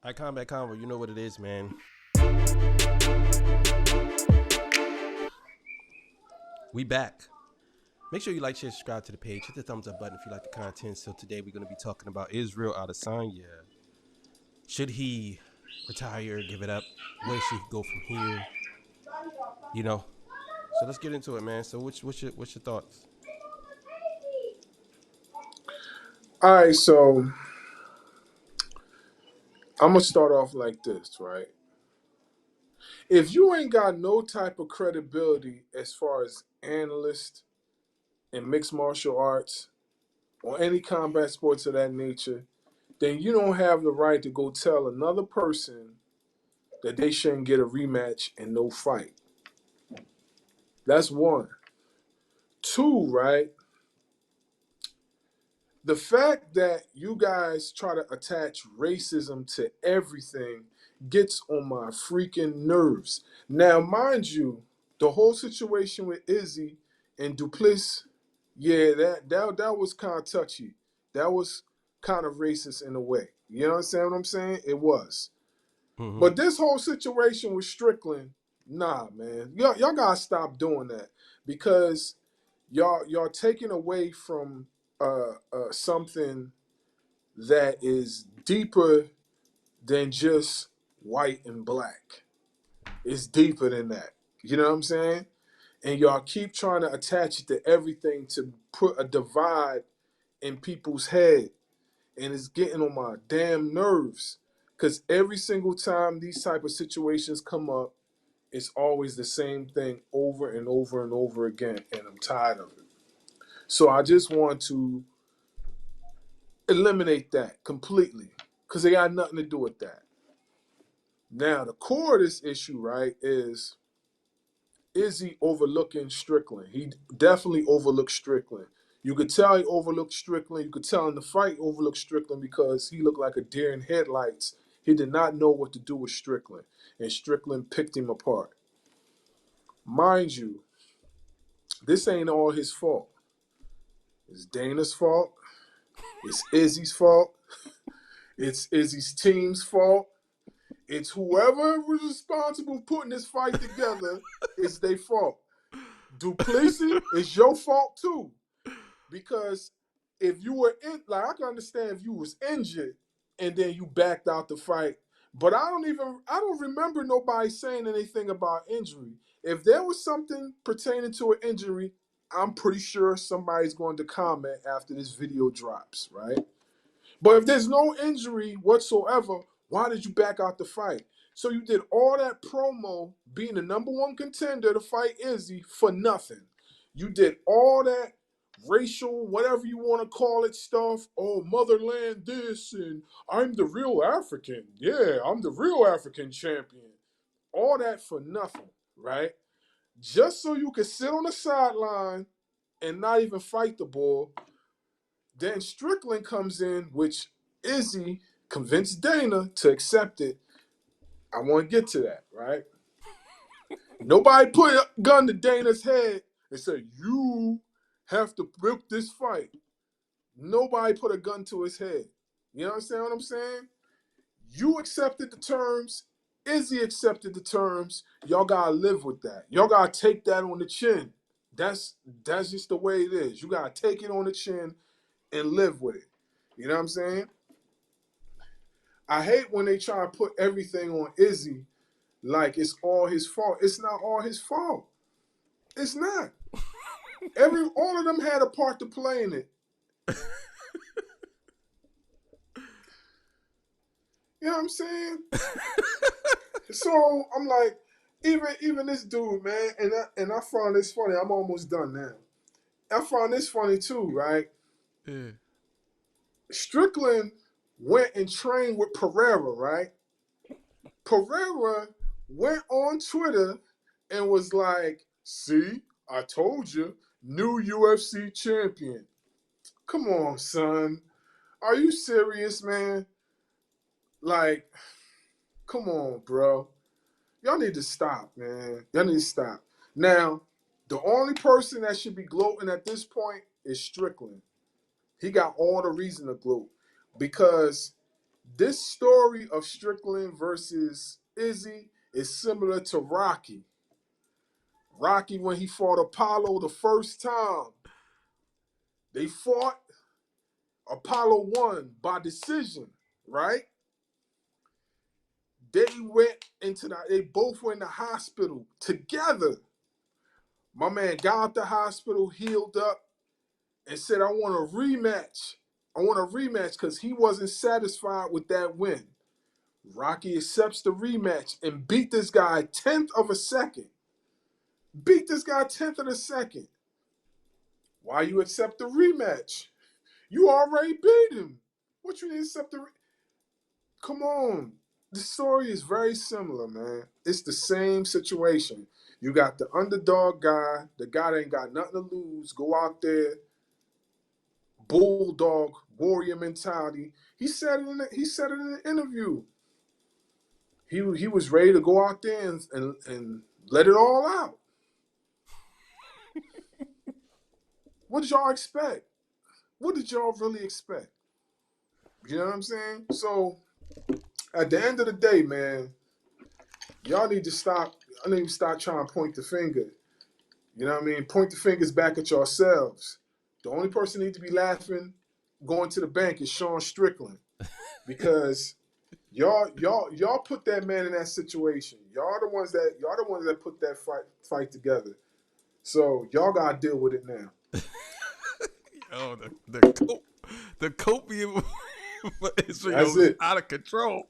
All right, Combat Convo, you know what it is, man. We back. Make sure you like, share, subscribe to the page. Hit the thumbs up button if you like the content. So today we're going to be talking about Israel Adesanya. Should he retire, give it up? Where should he go from here? You know. So let's get into it, man. So what's your thoughts? All right, so I'm gonna start off like this, right? If you ain't got no type of credibility as far as analyst in mixed martial arts or any combat sports of that nature, then you don't have the right to go tell another person that they shouldn't get a rematch and no fight. That's one. Two, right? The fact that you guys try to attach racism to everything gets on my freaking nerves. Now, mind you, the whole situation with Izzy and Duplessis, yeah, that was kind of touchy. That was kind of racist in a way. You understand what I'm saying? It was. Mm-hmm. But this whole situation with Strickland, nah, man, y'all gotta stop doing that because y'all taking away from something that is deeper than just white and black. It's deeper than that. You know what I'm saying? And y'all keep trying to attach it to everything to put a divide in people's head. And it's getting on my damn nerves. Because every single time these type of situations come up, it's always the same thing over and over and over again. And I'm tired of it. So I just want to eliminate that completely. Because they got nothing to do with that. Now, the core of this issue, right, is he overlooking Strickland? He definitely overlooked Strickland. You could tell he overlooked Strickland. You could tell in the fight he overlooked Strickland because he looked like a deer in headlights. He did not know what to do with Strickland, and Strickland picked him apart. Mind you, this ain't all his fault. It's Dana's fault. It's Izzy's fault. It's Izzy's team's fault. It's whoever was responsible for putting this fight together. It's their fault. Duplessis, it's your fault too. Because if you were in, like, I can understand if you was injured and then you backed out the fight, but I don't remember nobody saying anything about injury. If there was something pertaining to an injury, I'm pretty sure somebody's going to comment after this video drops, right? But if there's no injury whatsoever, why did you back out the fight? So you did all that promo being the number one contender to fight Izzy for nothing. You did all that racial, whatever you want to call it, stuff. Oh, motherland this, and I'm the real African. Yeah, I'm the real African champion. All that for nothing, right? Just so you could sit on the sideline and not even fight the bull. Then Strickland comes in, which Izzy convinced Dana to accept it. I want to get to that, right? Nobody put a gun to Dana's head and said, you have to book this fight. Nobody put a gun to his head. You understand what I'm saying? You accepted the terms. Izzy accepted the terms. Y'all gotta live with that. Y'all gotta take that on the chin. That's just the way it is. You gotta take it on the chin and live with it. You know what I'm saying? I hate when they try to put everything on Izzy like it's all his fault. It's not all his fault. It's not. All of them had a part to play in it. You know what I'm saying? So I'm like, even this dude, man, and I found this funny. I'm almost done now. I found this funny too, right? Yeah. Strickland went and trained with Pereira, right? Pereira went on Twitter and was like, see, I told you, new UFC champion. Come on, son. Are you serious, man? Like, come on, bro. Y'all need to stop, man. Y'all need to stop. Now, the only person that should be gloating at this point is Strickland. He got all the reason to gloat because This story of Strickland versus Izzy is similar to Rocky. Rocky, when he fought Apollo the first time, they fought. Apollo won by decision, right? They both went in the hospital together. My man got out the hospital, healed up, and said, I want a rematch. I want a rematch because he wasn't satisfied with that win. Rocky accepts the rematch and beat this guy 10th of a second. Beat this guy 10th of a second. Why you accept the rematch? You already beat him. What you need to accept the Come on. The story is very similar, man. It's the same situation. You got the underdog guy, the guy that ain't got nothing to lose, go out there, bulldog, warrior mentality. He said it in an interview. He was ready to go out there and let it all out. What did y'all expect? What did y'all really expect? You know what I'm saying? So at the end of the day, man, y'all need to stop. I need to stop trying to point the finger. You know what I mean? Point the fingers back at yourselves. The only person need to be laughing going to the bank is Sean Strickland, because y'all put that man in that situation. Y'all the ones that put that fight together. So y'all gotta deal with it now. Yo, the copium for That's Israel is it. out of control.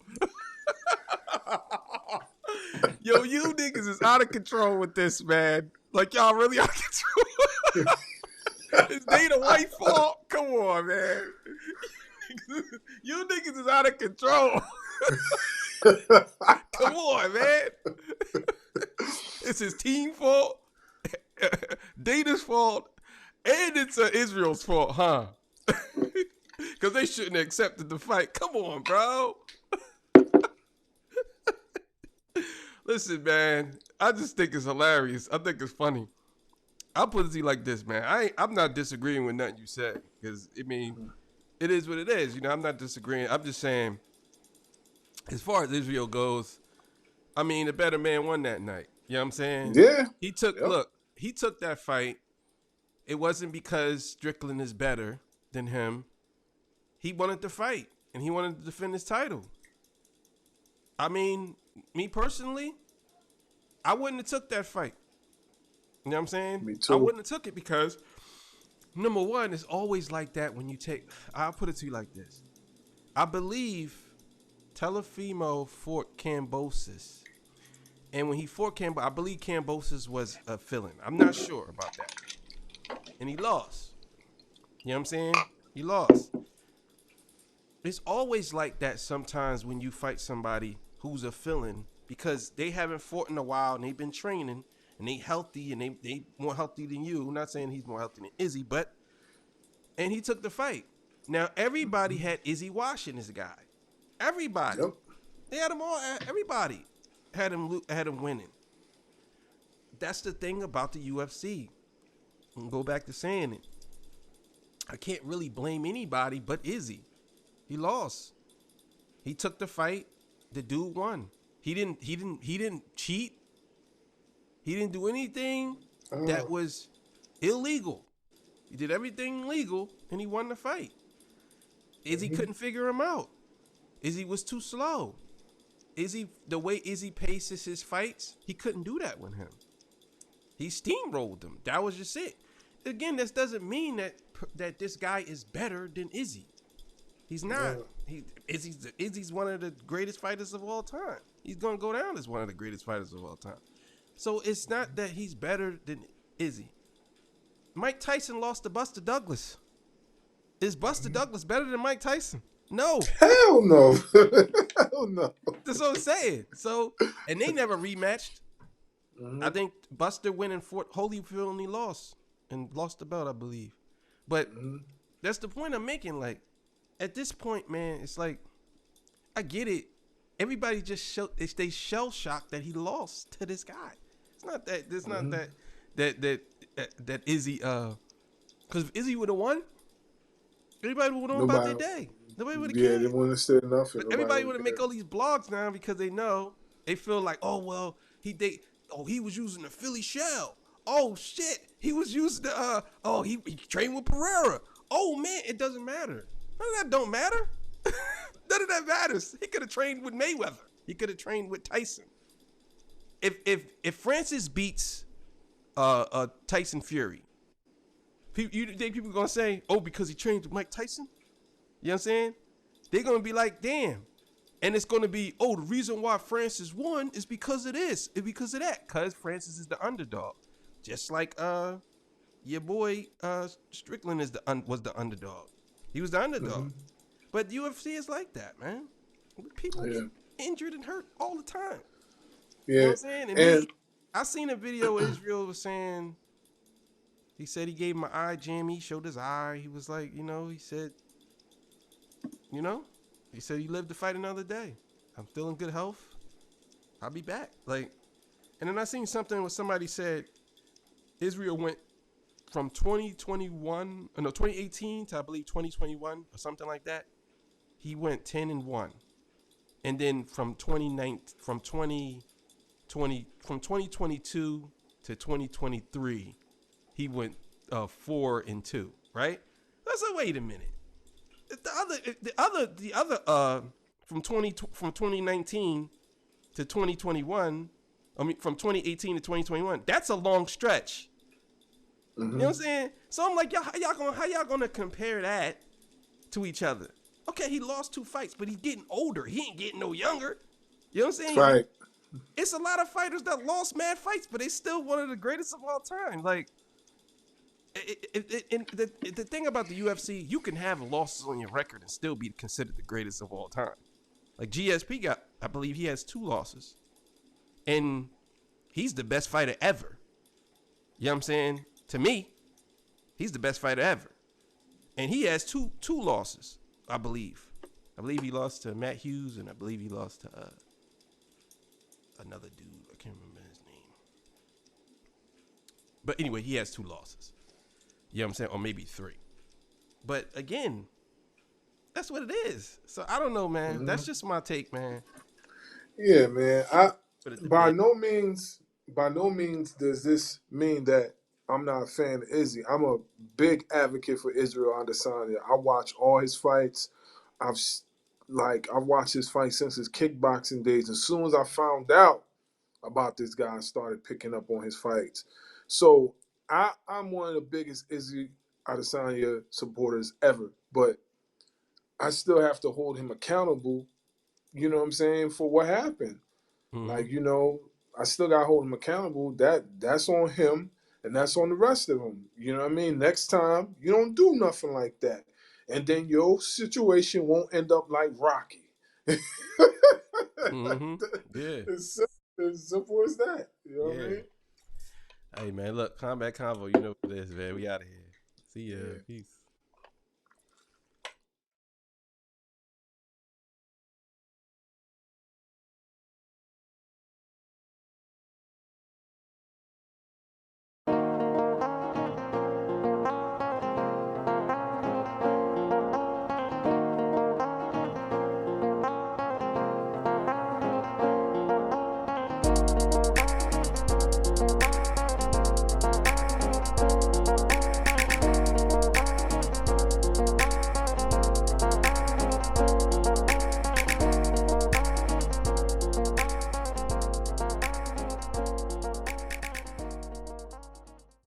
Yo, you niggas is out of control with this, man. Like, y'all really out of control. Is Dana White fault? Come on, man. You niggas is out of control. Come on, man. It's his team fault, Dana's fault, and it's Israel's fault, huh? Because they shouldn't have accepted the fight. Come on, bro. Listen, man, I just think it's hilarious. I think it's funny. I'll put it to you like this, man. I'm not disagreeing with nothing you said, because, I mean, it is what it is. You know, I'm not disagreeing. I'm just saying, as far as Israel goes, I mean, the better man won that night. You know what I'm saying? Yeah. He took that fight. It wasn't because Strickland is better than him. He wanted to fight, and he wanted to defend his title. I mean, me personally, I wouldn't have took that fight. You know what I'm saying? Me I too. wouldn't have took it because, number one, it's always like that when you take. I'll put it to you like this. I believe Telefimo fought Cambosis. And when he fought Cambosis, I believe Cambosis was a villain. I'm not sure about that. And he lost. You know what I'm saying? He lost. It's always like that sometimes when you fight somebody who's a villain, because they haven't fought in a while and they've been training and they healthy and they more healthy than you. I'm not saying he's more healthy than Izzy, and he took the fight. Now, everybody had Izzy washing this guy. Everybody. Yep. They had him all. Everybody had him winning. That's the thing about the UFC. And go back to saying it. I can't really blame anybody but Izzy. He lost. He took the fight. The dude won. He didn't cheat. He didn't do anything that was illegal. He did everything legal and he won the fight. Izzy couldn't figure him out. Izzy was too slow. The way Izzy paces his fights, he couldn't do that with him. He steamrolled him. That was just it. Again, this doesn't mean that this guy is better than Izzy. He's not. Izzy's one of the greatest fighters of all time. He's gonna go down as one of the greatest fighters of all time. So it's not that he's better than Izzy. Mike Tyson lost to Buster Douglas. Is Buster Douglas better than Mike Tyson? No. Hell no. Hell no. That's what I'm saying. So, and they never rematched. I think Buster went in Fort Holyfield and he lost the belt, I believe. But that's the point I'm making. Like, at this point, man, it's like, I get it. Everybody just they shell shocked that he lost to this guy. It's not that. It's not that Izzy. Because if Izzy would have won, everybody would have known about their day. Nobody would have Yeah, they cared. wouldn't have said nothing. But Nobody everybody would want to have make cared. all these blogs now because they feel like, oh well, he was using the Philly shell. Oh shit, he was using the he trained with Pereira. Oh man, it doesn't matter. None of that don't matter. None of that matters. He could have trained with Mayweather. He could have trained with Tyson. If Francis beats Tyson Fury, you think people are gonna say, oh, because he trained with Mike Tyson? You know what I'm saying? They're gonna be like, damn. And it's gonna be, oh, the reason why Francis won is because of this, it's because of that, because Francis is the underdog. Just like your boy Strickland was the underdog. He was the underdog. Mm-hmm. But UFC is like that, man. People Yeah. get injured and hurt all the time. You know what Yeah. I'm saying? And And I seen a video where Israel was saying, he said he gave him an eye jam. He showed his eye. He was like, he said, he said he lived to fight another day. I'm still in good health. I'll be back. Like, and then I seen something where somebody said Israel went from 2018 to I believe 2021 or something like that. He went 10-1. And then from 2022 to 2023, he went 4-2, right? Let's say, wait a minute. The other from 2019 to 2021, I mean from 2018 to 2021, that's a long stretch. mm-hmm. You know what I'm saying? So I'm like, how y'all gonna compare that to each other? Okay, he lost 2 fights, but he's getting older. He ain't getting no younger. You know what I'm saying? Right. It's a lot of fighters that lost mad fights, but they still one of the greatest of all time. Like, the thing about the UFC, you can have losses on your record and still be considered the greatest of all time. Like GSP I believe he has 2 losses, and he's the best fighter ever. You know what I'm saying? To me, he's the best fighter ever, and he has two losses. I believe he lost to Matt Hughes, and I believe he lost to another dude. I can't remember his name. But anyway, he has 2 losses. You know what I'm saying? Or maybe 3. But again, that's what it is. So I don't know, man. Mm-hmm. That's just my take, man. Yeah, man. For the By debate. no means does this mean that I'm not a fan of Izzy. I'm a big advocate for Israel Adesanya. I watch all his fights. I've watched his fight since his kickboxing days. As soon as I found out about this guy, I started picking up on his fights. So I'm one of the biggest Izzy Adesanya supporters ever. But I still have to hold him accountable, you know what I'm saying, for what happened. Mm-hmm. Like, I still got to hold him accountable. That's on him, and that's on the rest of them. You know what I mean? Next time, you don't do nothing like that. And then your situation won't end up like Rocky. Mm-hmm. Yeah. It's simple as that. You know what I Yeah. mean? Hey, man, look, Combat Convo, you know what it is, man. We out of here. See ya. Yeah. Peace.